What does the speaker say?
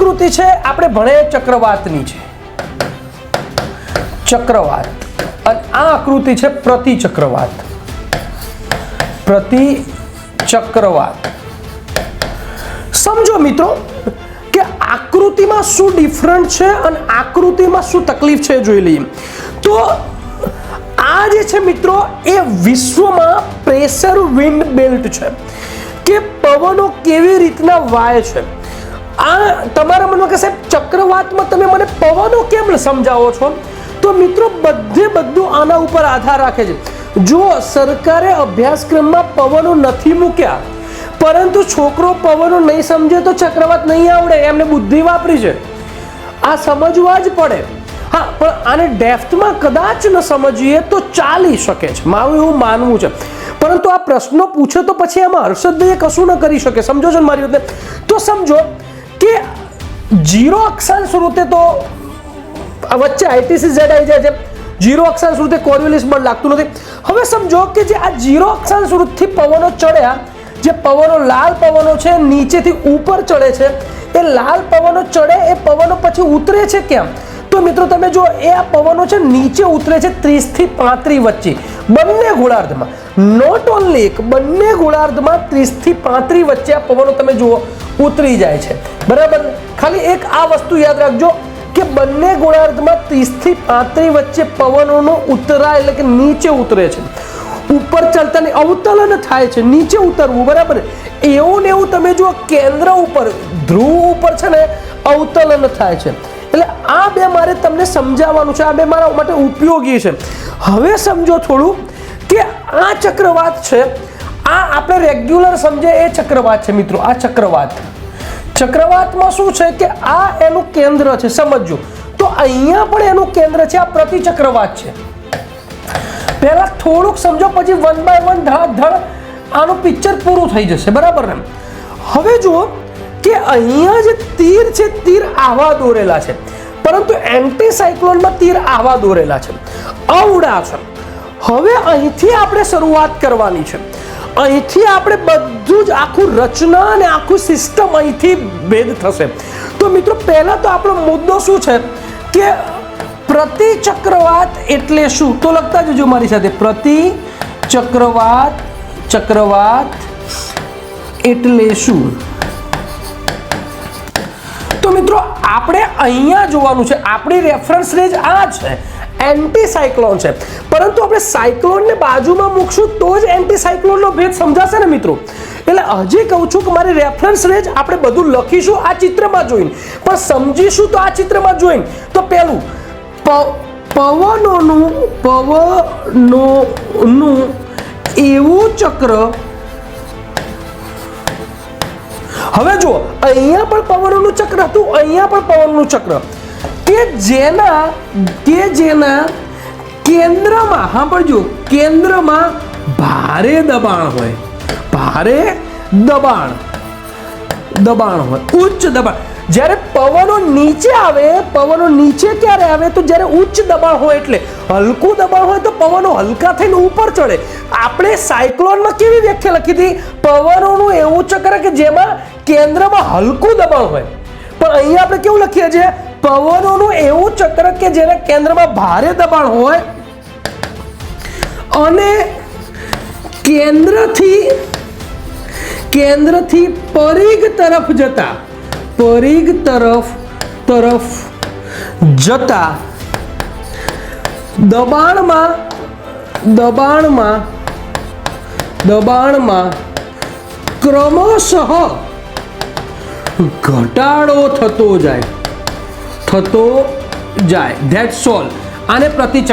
આકૃતિ છે આપણે ભણે ચક્રવાતની છે, ચક્રવાત, અને આ આકૃતિ છે પ્રતિચક્રવાત, પ્રતિચક્રવાત. સમજો મિત્રો કે આકૃતિમાં શું ડિફરન્ટ છે અને આકૃતિમાં શું તકલીફ છે જોઈ લઈએ. તો આ જે છે મિત્રો એ વિશ્વમાં પ્રેશર વિન્ડ બેલ્ટ છે કે પવનો કેવી રીતના વાય છે. આ તમારા મનમાં કે સાહેબ ચક્રવાતમાં તમે મને પવનો કેમ સમજાવો છો? તો મિત્રો બધું આના ઉપર આધાર રાખે છે. જો સરકારે અભ્યાસક્રમમાં પવનો નથી મૂક્યા, પરંતુ છોકરો પવનો નહીં સમજે તો ચક્રવાત નહીં આવડે, એમને બુદ્ધિ વાપરી છે, આ સમજવા જ પડે. હા, પણ આને ડેપ્થમાં કદાચ ન સમજીએ તો ચાલી શકે છે, મારું એવું માનવું છે. પરંતુ આ પ્રશ્નો પૂછે તો પછી આમાં હર્ષદભાઈ કશું ન કરી શકે. સમજો છો મારી વાત? તો સમજો કે 0 અક્ષાંશ વૃત્તે તો વચ્ચે ITC-Z આવી જાય છે, 0 અક્ષાંશ વૃત્તે કોરિયોલિસ બળ લાગતું નથી. હવે સમજો કે જે આ 0 અક્ષાંશ વૃત્તથી પવનો ચડ્યા, જે પવનો લાલ પવનો છે નીચેથી ઉપર ચડે છે, એ લાલ પવનો ચડે એ પવનો પછી ઉતરે છે કેમ? તો મિત્રો તમે જો એ આ પવનો છે નીચે ઉતરે છે 30 થી 35 વચ્ચે, બંને ગોળાર્ધમાં, નોટ ઓનલી એક, બંને ગોળાર્ધમાં 30 થી 35 વચ્ચે આ પવનો તમે જુઓ ઉતરી જાય છે. બરાબર? ખાલી એક આ વસ્તુ યાદ રાખજો કે બંને ગોળાર્ધમાં 30 થી 35 વચ્ચે પવનોનો ઉતરાય એટલે કે નીચે ઉતરે છે. ઉપર ચાલતા નહીં, અવતલન થાય છે, નીચે ઉતરવું. બરાબર? એવું ને એવું તમે જો કેન્દ્ર ઉપર, ધ્રુવ ઉપર છે ને અવતલન થાય છે. એટલે આ બે મારે તમને સમજાવવાનું છે, આ બે મારા માટે ઉપયોગી છે. હવે સમજો થોડું કે આ ચક્રવાત છે, આ આપણે રેગ્યુલર સમજે એ ચક્રવાત છે મિત્રો. આ ચક્રવાતમાં શું છે કે આ એનું કેન્દ્ર છે, સમજો. તો અહીંયા પણ એનું કેન્દ્ર છે, આ પ્રતિચક્રવાત છે. પહેલા થોડુંક સમજો, પછી 1 by 1 ધડ આનું પિક્ચર પૂરું થઈ જશે. બરાબર ને? હવે જુઓ કે અહીંયા જે તીર છે, તીર આવા દોરેલા છે, પરંતુ એન્ટી સાયક્લોનમાં તીર આવા દોરેલા છે, અવડા છે. હવે અહીંથી આપણે શરૂઆત કરવાની છે. અહીંથી આપણે બધું જ આખું રચના અને આખું સિસ્ટમ અહીંથી ભેદ થશે. તો મિત્રો પહેલા તો આપણો મુદ્દો શું છે કે પ્રતિચક્રવાત એટલે શું? તો લખતા જજો મારી સાથે, પ્રતિચક્રવાત, ચક્રવાત એટલે શું? તો મિત્રો આપણે અહીંયા જોવાનું છે, આપણી રેફરન્સ રેન્જ આ છે, એન્ટી સાયક્લોન છે. પરંતુ આપણે સાયક્લોનને બાજુમાં મૂકશું તો જ એન્ટી સાયક્લોનનો ભેદ સમજાશે ને મિત્રો. એટલે હજી કહું છું કે મારી રેફરન્સ રેન્જ આપણે બધું લખીશું આ ચિત્રમાં જોઈને, પણ સમજીશું તો આ ચિત્રમાં જોઈને. તો પહેલું પવનોનું એવું ચક્ર. હવે જુઓ, અહીંયા પણ પવનોનું ચક્ર હતું, અહીંયા પણ પવનનું ચક્ર, કે જેના કેન્દ્રમાં, સાંભળજો, કેન્દ્રમાં ભારે દબાણ હોય, ભારે દબાણ હોય, ઉચ્ચ દબાણ. જ્યારે પવનો નીચે આવે, પવનો નીચે ક્યારે આવે? તો જ્યારે ઉચ્ચ દબાણ હોય. એટલે હલકું દબાણ હોય તો પવનો હલકા થઈને ઉપર ચડે. આપણે સાયક્લોનમાં કેવી વ્યાખ્યા લખી હતી? પવનોનું એવું ચક્ર કે જેમાં કેન્દ્રમાં હલકું દબાણ હોય. પણ અહીંયા આપણે કેવું લખીએ છીએ? પવનોનું એવું ચક્ર કે જેના કેન્દ્રમાં ભારે દબાણ હોય અને કેન્દ્રથી પરિઘ તરફ જતા દબાણમાં ક્રમશઃ ઘટાડો થતો જાય. That's all. આને પ્રતિચક્ર